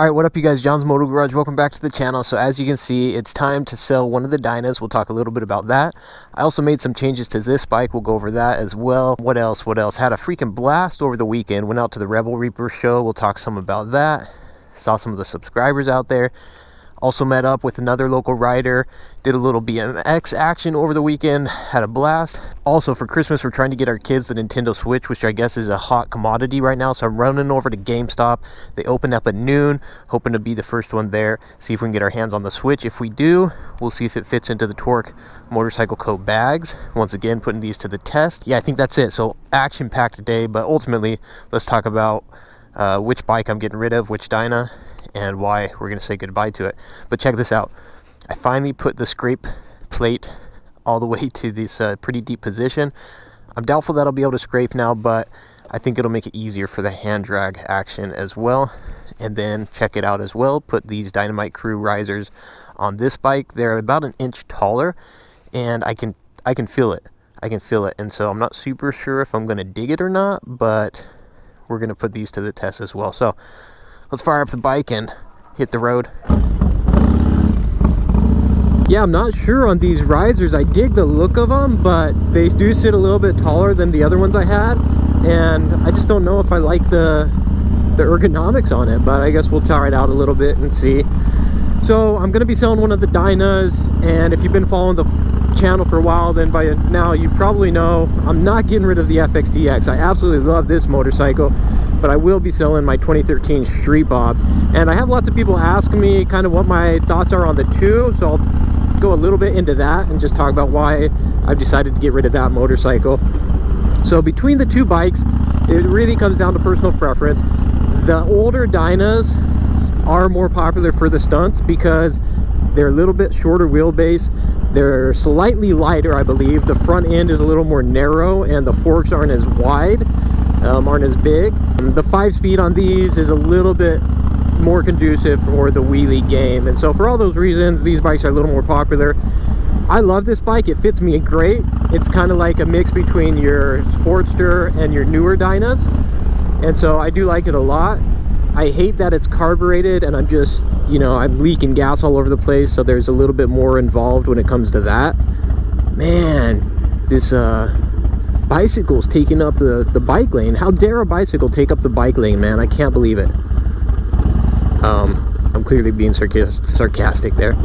Alright, what up you guys? John's Moto Garage. Welcome back to the channel. So as you can see, it's time to sell one of the Dynas. We'll talk a little bit about that. I also made some changes to this bike. We'll go over that as well. What else? Had a freaking blast over the weekend. Went out to the Rebel Reaper show. We'll talk some about that. Saw some of the subscribers out there. Also met up with another local rider, did a little BMX action over the weekend, had a blast. Also for Christmas, we're trying to get our kids the Nintendo Switch, which I guess is a hot commodity right now. So I'm running over to GameStop. They open up at noon, hoping to be the first one there. See if we can get our hands on the Switch. If we do, we'll see if it fits into the Torque Motorcycle Co. bags. Once again, putting these to the test. Yeah, I think that's it. So action-packed day, but ultimately, let's talk about which bike I'm getting rid of, which Dyna, and why we're going to say goodbye to it. But check this out. I finally put the scrape plate all the way to this pretty deep position. I'm doubtful that I'll be able to scrape now, but I think it'll make it easier for the hand drag action as well. And then check it out as well. Put these Dynamite Crew risers on this bike. They're about an inch taller, and I can feel it. I can feel it. And so I'm not super sure if I'm going to dig it or not, but we're going to put these to the test as well. So let's fire up the bike and hit the road. Yeah, I'm not sure on these risers. I dig the look of them, but they do sit a little bit taller than the other ones I had, and I just don't know if I like the ergonomics on it, but I guess we'll try it out a little bit and see. So I'm going to be selling one of the Dynas, and if you've been following the channel for a while, then by now you probably know I'm not getting rid of the FXDX. I absolutely love this motorcycle, but I will be selling my 2013 Street Bob. And I have lots of people ask me kind of what my thoughts are on the two, so I'll go a little bit into that and just talk about why I've decided to get rid of that motorcycle. So between the two bikes, it really comes down to personal preference. The older Dynas are more popular for the stunts because they're a little bit shorter wheelbase. They're slightly lighter, I believe. The front end is a little more narrow, and the forks aren't as wide, aren't as big. The 5-speed on these is a little bit more conducive for the wheelie game, and so for all those reasons, these bikes are a little more popular. I love this bike. It fits me great. It's kind of like a mix between your Sportster and your newer Dynas, and so I do like it a lot. I hate that it's carbureted, and I'm just, you know, I'm leaking gas all over the place, so there's a little bit more involved when it comes to that. Man, this bicycle's taking up the bike lane. How dare a bicycle take up the bike lane, man? I can't believe it. I'm clearly being sarcastic there.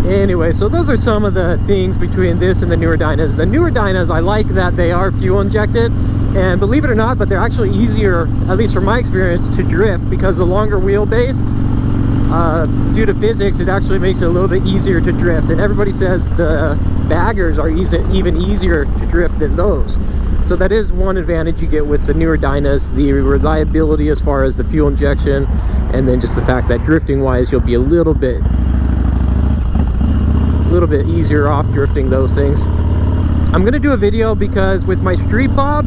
Anyway, so those are some of the things between this and the newer Dynas. The newer Dynas, I like that they are fuel injected, and believe it or not, but they're actually easier, at least from my experience, to drift, because the longer wheelbase, due to physics, it actually makes it a little bit easier to drift. And everybody says the baggers are even easier to drift than those. So that is one advantage you get with the newer Dynas, the reliability as far as the fuel injection, and then just the fact that drifting wise, you'll be a little bit easier off drifting those things. I'm gonna do a video because with my Street Bob,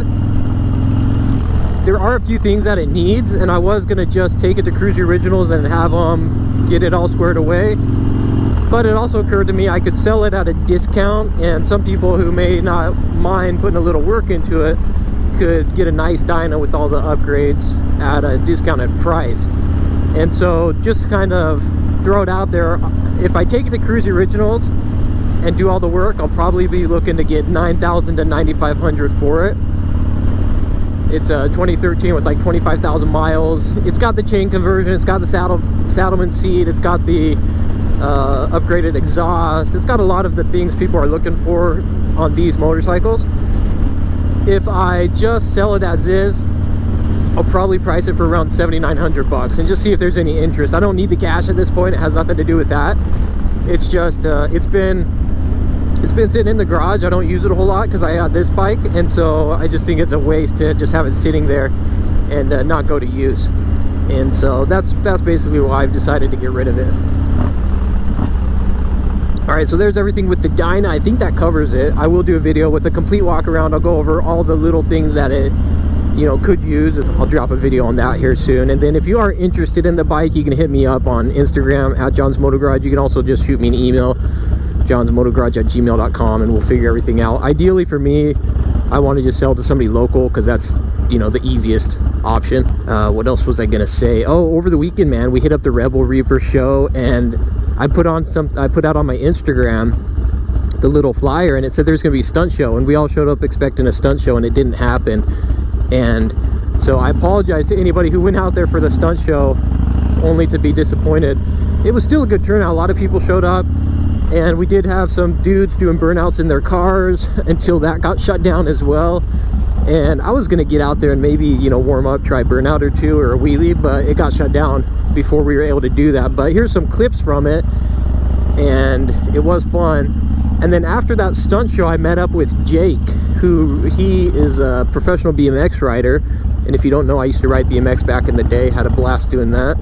there are a few things that it needs, and I was gonna just take it to Cruisy Originals and have them get it all squared away, but it also occurred to me I could sell it at a discount, and some people who may not mind putting a little work into it could get a nice Dyna with all the upgrades at a discounted price. And so just kind of throw it out there, if I take it to Cruisy Originals and do all the work, I'll probably be looking to get $9,000 to $9,500 for it. It's a 2013 with like 25,000 miles. It's got the chain conversion, it's got the saddleman seat, it's got the upgraded exhaust. It's got a lot of the things people are looking for on these motorcycles. If I just sell it as is, I'll probably price it for around $7,900 bucks and just see if there's any interest. I don't need the cash at this point. It has nothing to do with that. It's just it's been sitting in the garage. I don't use it a whole lot because I got this bike, and so I just think it's a waste to just have it sitting there and not go to use. And so that's basically why I've decided to get rid of it. All right, so there's everything with the Dyna. I think that covers it. I will do a video with a complete walk around. I'll go over all the little things that it, you know, could use. I'll drop a video on that here soon. And then if you are interested in the bike, you can hit me up on Instagram at John's Moto Garage. You can also just shoot me an email, johnsmotogarage@gmail.com, and we'll figure everything out. Ideally for me, I want to just sell to somebody local because that's, you know, the easiest option. What else was I gonna say? Oh, over the weekend, man, we hit up the Rebel Reaper show, and I put out on my Instagram the little flyer, and it said there's gonna be a stunt show, and we all showed up expecting a stunt show, and it didn't happen. And so I apologize to anybody who went out there for the stunt show only to be disappointed. It was still a good turnout. A lot of people showed up, and we did have some dudes doing burnouts in their cars until that got shut down as well. And I was gonna get out there and maybe, you know, warm up, try burnout or two or a wheelie, but it got shut down before we were able to do that. But here's some clips from it, and it was fun. And then after that stunt show, I met up with Jake, he is a professional BMX rider. And if you don't know, I used to ride BMX back in the day, had a blast doing that.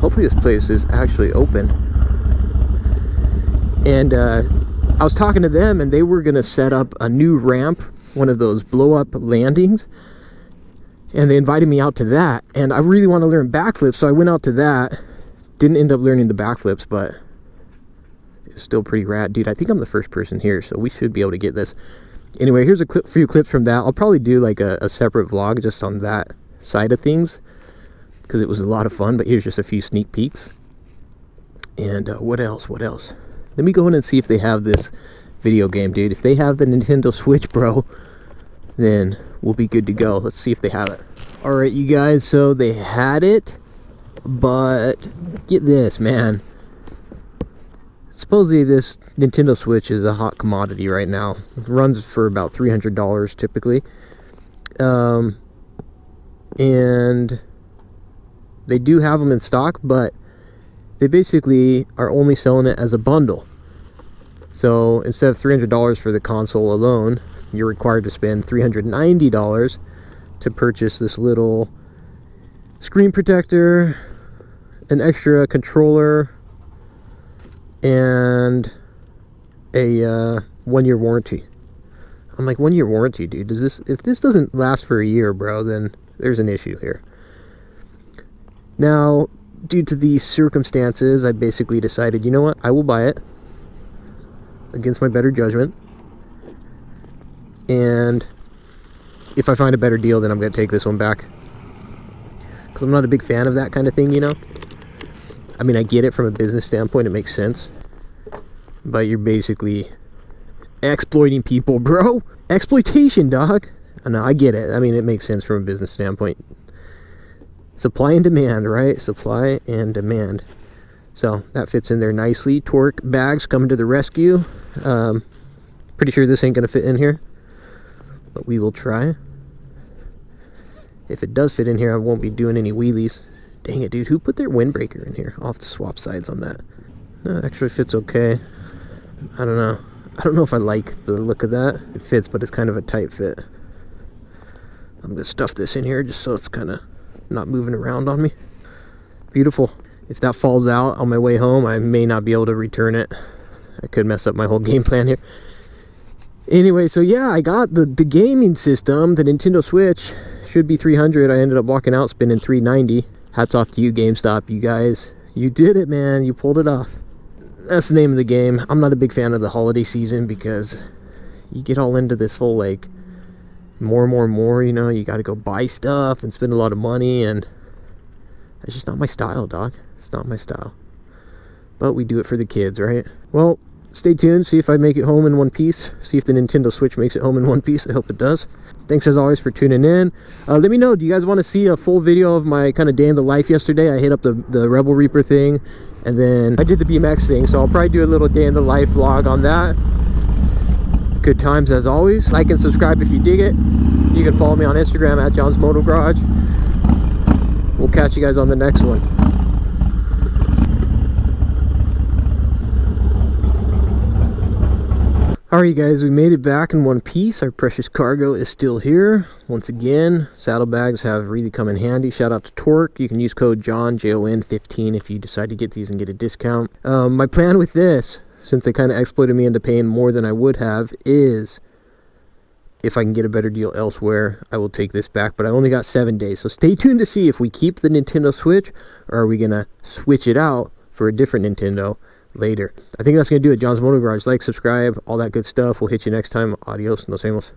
Hopefully this place is actually open. And I was talking to them, and they were gonna set up a new ramp, one of those blow up landings. And they invited me out to that. And I really want to learn backflips, so I went out to that. Didn't end up learning the backflips, but it's still pretty rad. Dude, I think I'm the first person here, so we should be able to get this. Anyway, here's a few clips from that. I'll probably do like a separate vlog just on that side of things, because it was a lot of fun. But here's just a few sneak peeks. And what else? Let me go in and see if they have this video game, dude. If they have the Nintendo Switch, bro, then we'll be good to go. Let's see if they have it. All right, you guys, so they had it, but get this, man. Supposedly this Nintendo Switch is a hot commodity right now. It runs for about $300 typically. And they do have them in stock, but they basically are only selling it as a bundle. So instead of $300 for the console alone, you're required to spend $390 to purchase this little screen protector, an extra controller, and a 1-year warranty. I'm like, 1-year warranty, dude? If this doesn't last for a year, bro, then there's an issue here. Now, due to these circumstances, I basically decided, you know what, I will buy it against my better judgment, and if I find a better deal, then I'm going to take this one back, because I'm not a big fan of that kind of thing, you know. I mean, I get it from a business standpoint, it makes sense, but you're basically exploiting people, bro. Exploitation, dog. I know, I get it. I mean, it makes sense from a business standpoint. Supply and demand, right? Supply and demand. So that fits in there nicely. Torque bags coming to the rescue. Pretty sure this ain't gonna fit in here, but we will try. If it does fit in here, I won't be doing any wheelies. Dang it, dude. Who put their windbreaker in here? I'll have to swap sides on that. No, it actually fits okay. I don't know. I don't know if I like the look of that. It fits, but it's kind of a tight fit. I'm gonna stuff this in here just so it's kind of not moving around on me. Beautiful. If that falls out on my way home, I may not be able to return it. I could mess up my whole game plan here. Anyway, so yeah, I got the gaming system. The Nintendo Switch should be $300. I ended up walking out spending $390. Hats off to you, GameStop. You guys, you did it, man. You pulled it off. That's the name of the game. I'm not a big fan of the holiday season because you get all into this whole like more, you know. You got to go buy stuff and spend a lot of money, and it's just not my style, dog. It's not my style. But we do it for the kids, right? Well, stay tuned. See if I make it home in one piece. See if the Nintendo Switch makes it home in one piece. I hope it does. Thanks as always for tuning in. Let me know, do you guys want to see a full video of my kind of day in the life yesterday? I hit up the Rebel Reaper thing, and then I did the BMX thing, so I'll probably do a little day in the life vlog on that. Good times as always. Like and subscribe if you dig it. You can follow me on Instagram at John's Moto Garage. We'll catch you guys on the next one. Alright guys, we made it back in one piece. Our precious cargo is still here. Once again, saddlebags have really come in handy. Shout out to Torque. You can use code JOHN, JON15, if you decide to get these and get a discount. My plan with this, since they kind of exploited me into paying more than I would have, is if I can get a better deal elsewhere, I will take this back. But I only got 7 days, so stay tuned to see if we keep the Nintendo Switch, or are we going to switch it out for a different Nintendo later. I think that's going to do it. John's Moto Garage. Like, subscribe, all that good stuff. We'll hit you next time. Adios, nos vemos.